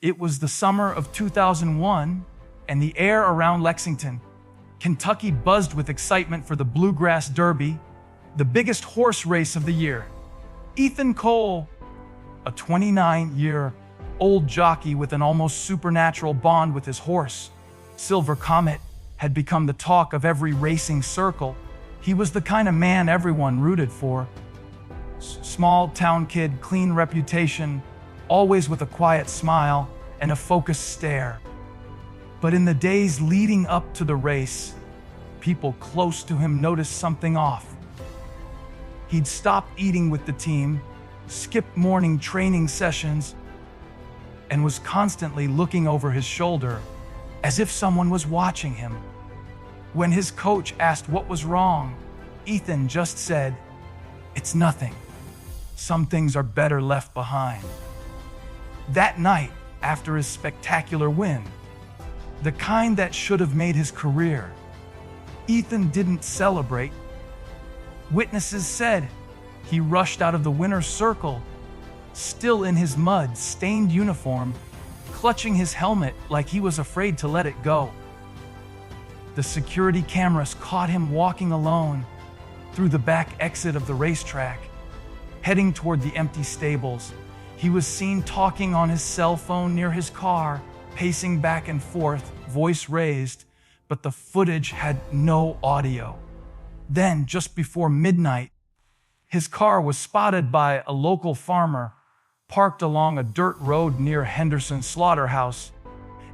It was the summer of 2001, and the air around Lexington, Kentucky buzzed with excitement for the Bluegrass Derby, the biggest horse race of the year. Ethan Cole, a 29-year-old jockey with an almost supernatural bond with his horse, Silver Comet, had become the talk of every racing circle. He was the kind of man everyone rooted for. Small town kid, clean reputation, always with a quiet smile and a focused stare. But in the days leading up to the race, people close to him noticed something off. He'd stopped eating with the team, skipped morning training sessions, and was constantly looking over his shoulder as if someone was watching him. When his coach asked what was wrong, Ethan just said, "It's nothing. Some things are better left behind." That night, after his spectacular win, the kind that should have made his career, Ethan didn't celebrate. Witnesses said he rushed out of the winner's circle, still in his mud-stained uniform, clutching his helmet like he was afraid to let it go. The security cameras caught him walking alone through the back exit of the racetrack, heading toward the empty stables. He was seen talking on his cell phone near his car, pacing back and forth, voice raised, but the footage had no audio. Then, just before midnight, his car was spotted by a local farmer parked along a dirt road near Henderson Slaughterhouse,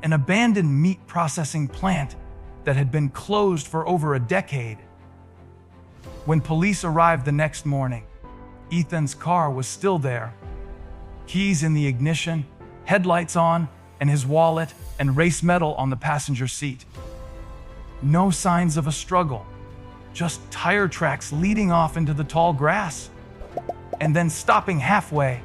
an abandoned meat processing plant that had been closed for over a decade. When police arrived the next morning, Ethan's car was still there, keys in the ignition, headlights on, and his wallet and race medal on the passenger seat. No signs of a struggle, just tire tracks leading off into the tall grass, and then stopping halfway.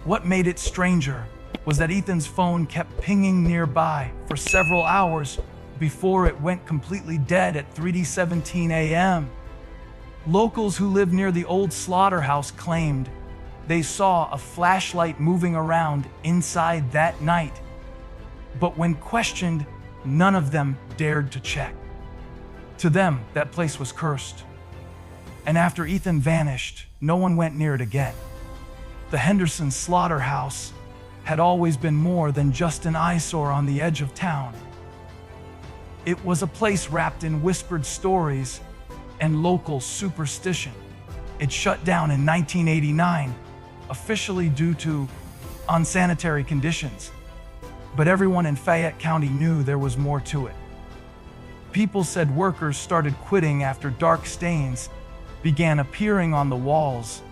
What made it stranger was that Ethan's phone kept pinging nearby for several hours before it went completely dead at 3:17 a.m. Locals who lived near the old slaughterhouse claimed they saw a flashlight moving around inside that night. But when questioned, none of them dared to check. To them, that place was cursed. And after Ethan vanished, no one went near it again. The Henderson Slaughterhouse had always been more than just an eyesore on the edge of town. It was a place wrapped in whispered stories and local superstition. It shut down in 1989, officially due to unsanitary conditions. But everyone in Fayette County knew there was more to it. People said workers started quitting after dark stains began appearing on the walls,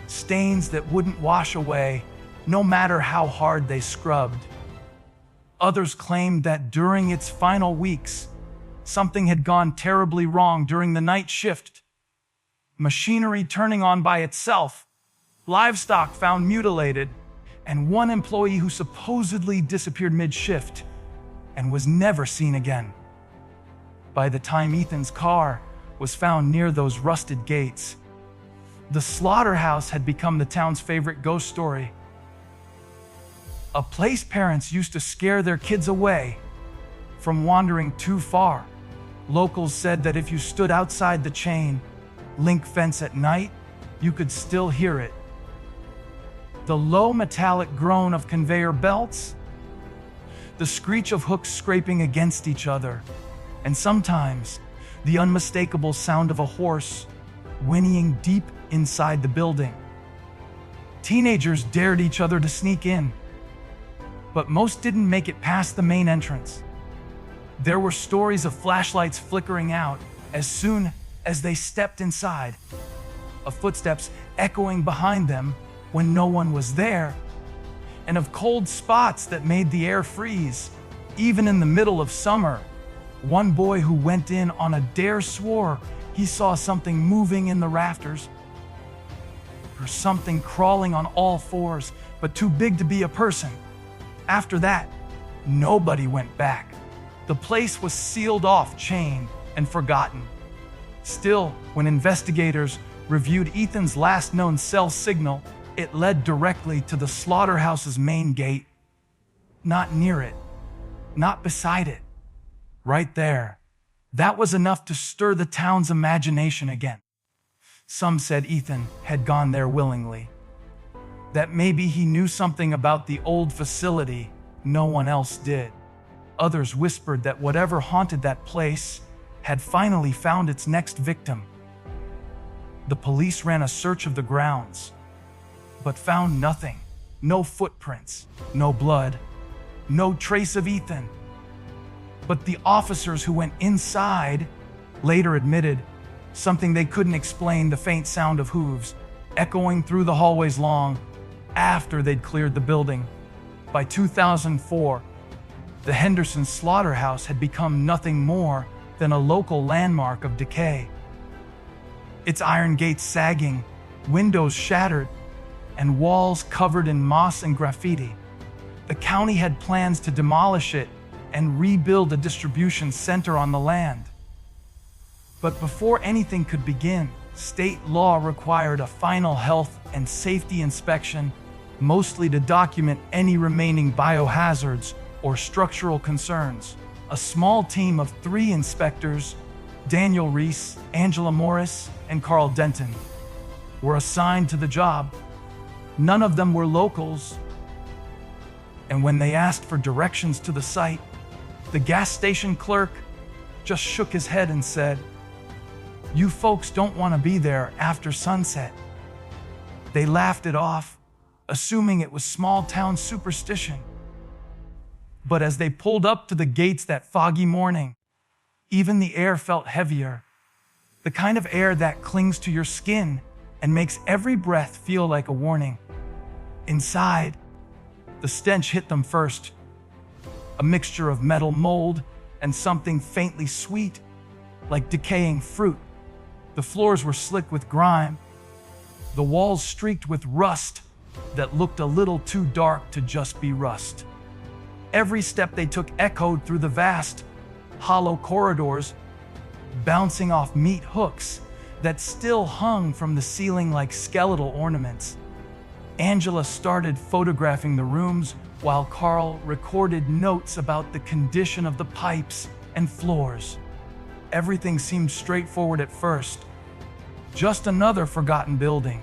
stains that wouldn't wash away no matter how hard they scrubbed. Others claimed that during its final weeks, something had gone terribly wrong during the night shift. Machinery turning on by itself, livestock found mutilated, and one employee who supposedly disappeared mid-shift and was never seen again. By the time Ethan's car was found near those rusted gates, the slaughterhouse had become the town's favorite ghost story. A place parents used to scare their kids away from wandering too far. Locals said that if you stood outside the chain link fence at night, you could still hear it. The low metallic groan of conveyor belts, the screech of hooks scraping against each other, and sometimes the unmistakable sound of a horse whinnying deep inside the building. Teenagers dared each other to sneak in, but most didn't make it past the main entrance. There were stories of flashlights flickering out as soon as they stepped inside, of footsteps echoing behind them when no one was there, and of cold spots that made the air freeze, even in the middle of summer. One boy who went in on a dare swore he saw something moving in the rafters, or something crawling on all fours, but too big to be a person. After that, nobody went back. The place was sealed off, chained, and forgotten. Still, when investigators reviewed Ethan's last known cell signal, it led directly to the slaughterhouse's main gate. not near it, not beside it. Right there. That was enough to stir the town's imagination again. Some said Ethan had gone there willingly, that maybe he knew something about the old facility no one else did. Others whispered that whatever haunted that place had finally found its next victim. The police ran a search of the grounds, but found nothing. No footprints, no blood, no trace of Ethan. But the officers who went inside later admitted something they couldn't explain: the faint sound of hooves echoing through the hallways long after they'd cleared the building. By 2004, the Henderson Slaughterhouse had become nothing more than a local landmark of decay. Its iron gates sagging, windows shattered, and walls covered in moss and graffiti. The county had plans to demolish it and rebuild a distribution center on the land. But before anything could begin, state law required a final health and safety inspection, mostly to document any remaining biohazards or structural concerns. A small team of 3 inspectors, Daniel Reese, Angela Morris, and Carl Denton, were assigned to the job. None of them were locals, and when they asked for directions to the site, the gas station clerk just shook his head and said, "You folks don't want to be there after sunset." They laughed it off, assuming it was small-town superstition. But as they pulled up to the gates that foggy morning, even the air felt heavier, the kind of air that clings to your skin and makes every breath feel like a warning. Inside, the stench hit them first, a mixture of metal mold and something faintly sweet, like decaying fruit. The floors were slick with grime, the walls streaked with rust that looked a little too dark to just be rust. Every step they took echoed through the vast, hollow corridors, bouncing off meat hooks that still hung from the ceiling like skeletal ornaments. Angela started photographing the rooms while Carl recorded notes about the condition of the pipes and floors. Everything seemed straightforward at first, just another forgotten building.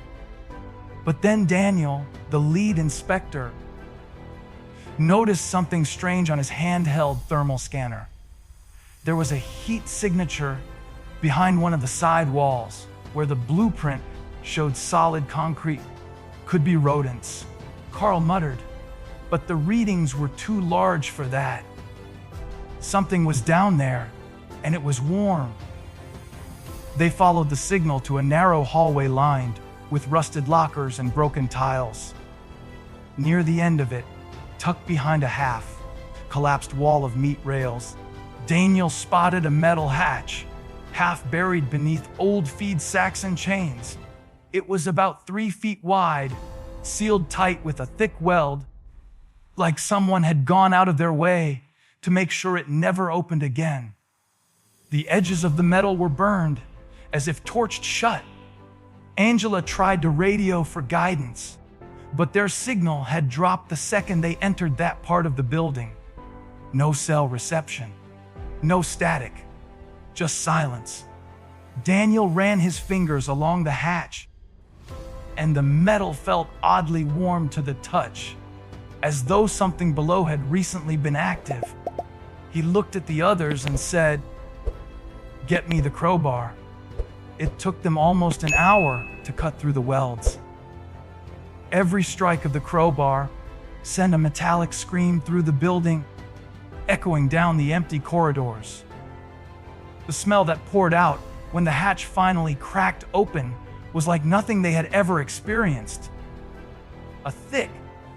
But then Daniel, the lead inspector, noticed something strange on his handheld thermal scanner. There was a heat signature behind one of the side walls, where the blueprint showed solid concrete. Could be rodents, Carl muttered, but the readings were too large for that. Something was down there, and it was warm. They followed the signal to a narrow hallway lined with rusted lockers and broken tiles. Near the end of it, tucked behind a half-collapsed wall of meat rails, Daniel spotted a metal hatch, half buried beneath old feed sacks and chains. It was about 3 feet wide, sealed tight with a thick weld, like someone had gone out of their way to make sure it never opened again. The edges of the metal were burned, as if torched shut. Angela tried to radio for guidance, but their signal had dropped the second they entered that part of the building. No cell reception, no static, just silence. Daniel ran his fingers along the hatch, and the metal felt oddly warm to the touch, as though something below had recently been active. He looked at the others and said, "Get me the crowbar." It took them almost an hour to cut through the welds. Every strike of the crowbar sent a metallic scream through the building, echoing down the empty corridors. The smell that poured out when the hatch finally cracked open was like nothing they had ever experienced. A thick,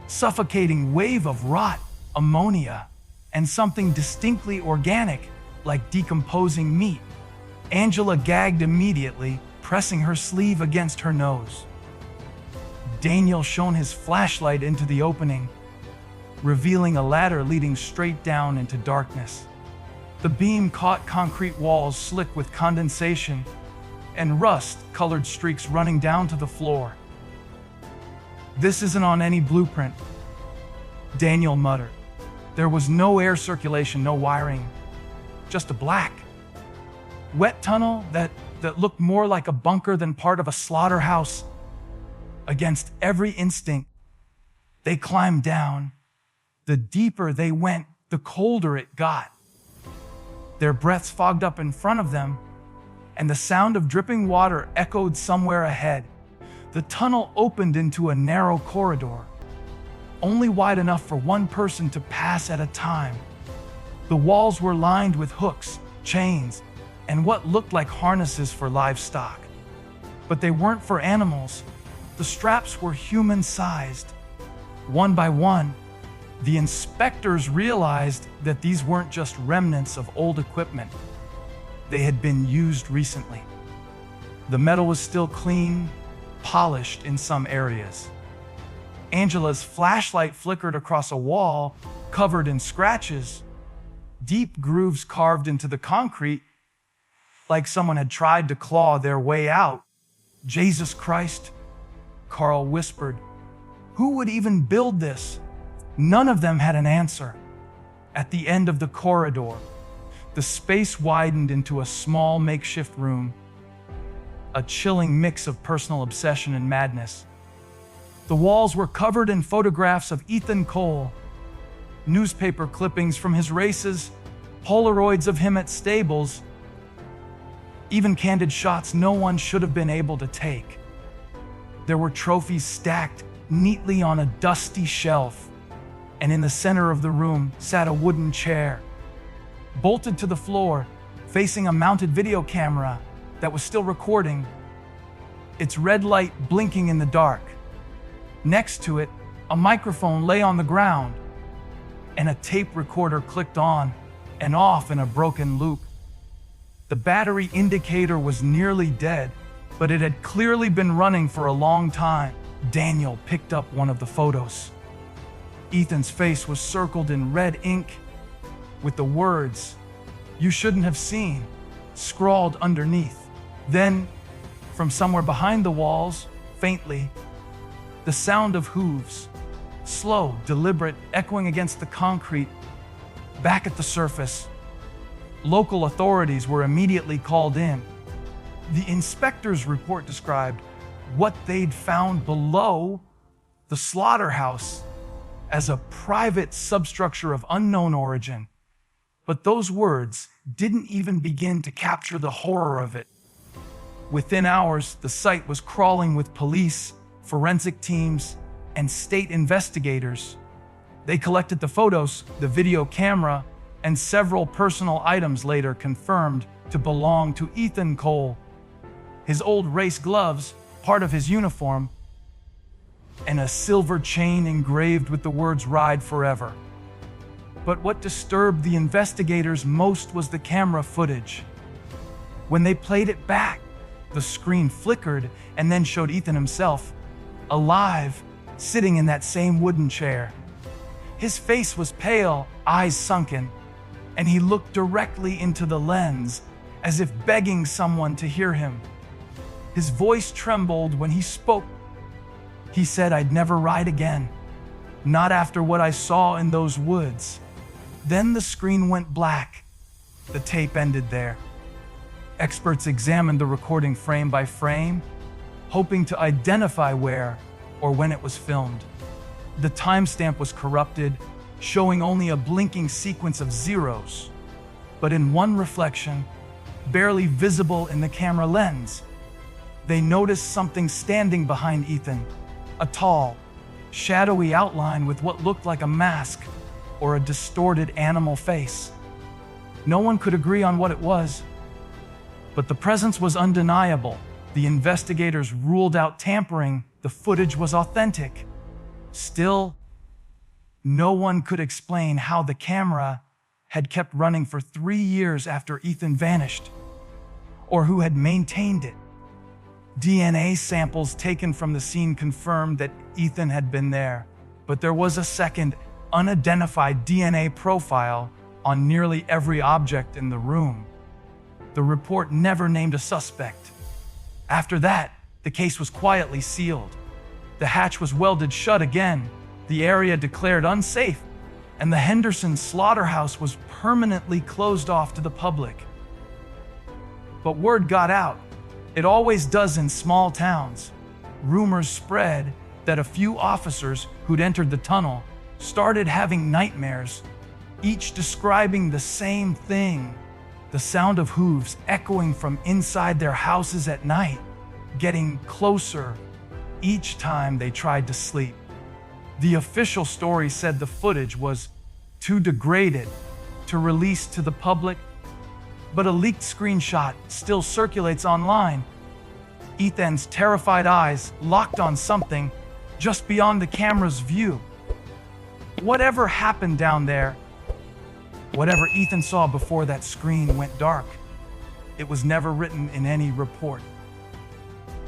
suffocating wave of rot, ammonia, and something distinctly organic, like decomposing meat. Angela gagged immediately, pressing her sleeve against her nose. Daniel shone his flashlight into the opening, revealing a ladder leading straight down into darkness. The beam caught concrete walls slick with condensation and rust-colored streaks running down to the floor. "This isn't on any blueprint," Daniel muttered. There was no air circulation, no wiring, just a black, wet tunnel that looked more like a bunker than part of a slaughterhouse. Against every instinct, they climbed down. The deeper they went, the colder it got. Their breaths fogged up in front of them, and the sound of dripping water echoed somewhere ahead. The tunnel opened into a narrow corridor, only wide enough for one person to pass at a time. The walls were lined with hooks, chains, and what looked like harnesses for livestock. But they weren't for animals. The straps were human-sized. One by one, the inspectors realized that these weren't just remnants of old equipment. They had been used recently. The metal was still clean, polished in some areas. Angela's flashlight flickered across a wall covered in scratches, deep grooves carved into the concrete, like someone had tried to claw their way out. "Jesus Christ," Carl whispered. "Who would even build this?" None of them had an answer. At the end of the corridor, the space widened into a small makeshift room, a chilling mix of personal obsession and madness. The walls were covered in photographs of Ethan Cole, newspaper clippings from his races, Polaroids of him at stables, even candid shots no one should have been able to take. There were trophies stacked neatly on a dusty shelf, and in the center of the room sat a wooden chair, bolted to the floor, facing a mounted video camera that was still recording, its red light blinking in the dark. Next to it, a microphone lay on the ground, and a tape recorder clicked on and off in a broken loop. The battery indicator was nearly dead, but it had clearly been running for a long time. Daniel picked up one of the photos. Ethan's face was circled in red ink with the words, "You shouldn't have seen," scrawled underneath. Then, from somewhere behind the walls, faintly, the sound of hooves, slow, deliberate, echoing against the concrete. Back at the surface, local authorities were immediately called in. The inspector's report described what they'd found below the slaughterhouse as a private substructure of unknown origin. But those words didn't even begin to capture the horror of it. Within hours, the site was crawling with police, forensic teams, and state investigators. They collected the photos, the video camera, and several personal items later confirmed to belong to Ethan Cole. His old race gloves, part of his uniform, and a silver chain engraved with the words "Ride Forever." But what disturbed the investigators most was the camera footage. When they played it back, the screen flickered and then showed Ethan himself, alive, sitting in that same wooden chair. His face was pale, eyes sunken, and he looked directly into the lens, as if begging someone to hear him. His voice trembled when he spoke. He said, "I'd never ride again, not after what I saw in those woods." Then the screen went black. The tape ended there. Experts examined the recording frame by frame, hoping to identify where or when it was filmed. The timestamp was corrupted, showing only a blinking sequence of zeros. But in one reflection, barely visible in the camera lens, they noticed something standing behind Ethan, a tall, shadowy outline with what looked like a mask or a distorted animal face. No one could agree on what it was, but the presence was undeniable. The investigators ruled out tampering. The footage was authentic. Still, no one could explain how the camera had kept running for 3 years after Ethan vanished, or who had maintained it. DNA samples taken from the scene confirmed that Ethan had been there, but there was a second, unidentified DNA profile on nearly every object in the room. The report never named a suspect. After that, the case was quietly sealed. The hatch was welded shut again, the area declared unsafe, and the Henderson Slaughterhouse was permanently closed off to the public. But word got out. It always does in small towns. Rumors spread that a few officers who'd entered the tunnel started having nightmares, each describing the same thing: the sound of hooves echoing from inside their houses at night, getting closer each time they tried to sleep. The official story said the footage was too degraded to release to the public, but a leaked screenshot still circulates online. Ethan's terrified eyes locked on something just beyond the camera's view. Whatever happened down there, whatever Ethan saw before that screen went dark, it was never written in any report.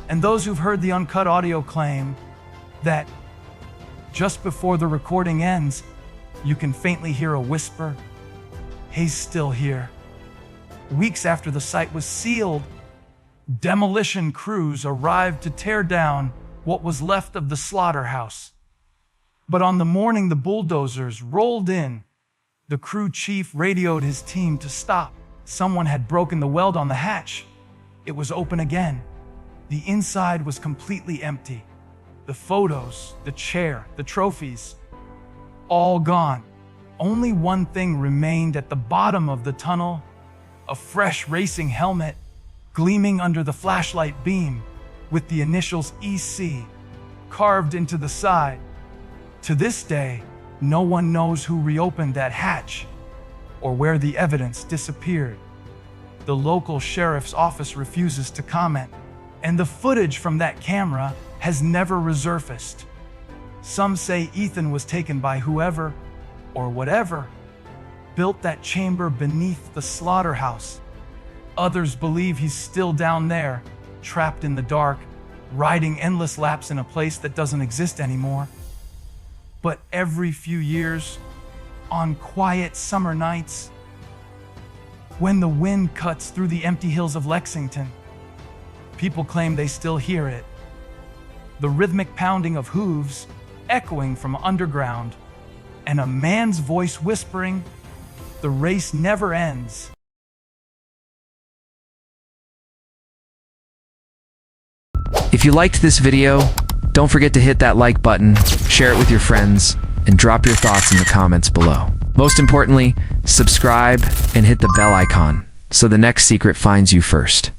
And those who've heard the uncut audio claim that just before the recording ends, you can faintly hear a whisper, "He's still here." Weeks after the site was sealed, demolition crews arrived to tear down what was left of the slaughterhouse. But on the morning the bulldozers rolled in, the crew chief radioed his team to stop. Someone had broken the weld on the hatch. It was open again. The inside was completely empty. The photos, the chair, the trophies, all gone. Only one thing remained at the bottom of the tunnel: a fresh racing helmet gleaming under the flashlight beam with the initials EC carved into the side. To this day, no one knows who reopened that hatch or where the evidence disappeared. The local sheriff's office refuses to comment, and the footage from that camera has never resurfaced. Some say Ethan was taken by whoever or whatever built that chamber beneath the slaughterhouse. Others believe he's still down there, trapped in the dark, riding endless laps in a place that doesn't exist anymore. But every few years, on quiet summer nights, when the wind cuts through the empty hills of Lexington, people claim they still hear it. The rhythmic pounding of hooves echoing from underground, and a man's voice whispering, "The race never ends." If you liked this video, don't forget to hit that like button, share it with your friends, and drop your thoughts in the comments below. Most importantly, subscribe and hit the bell icon so the next secret finds you first.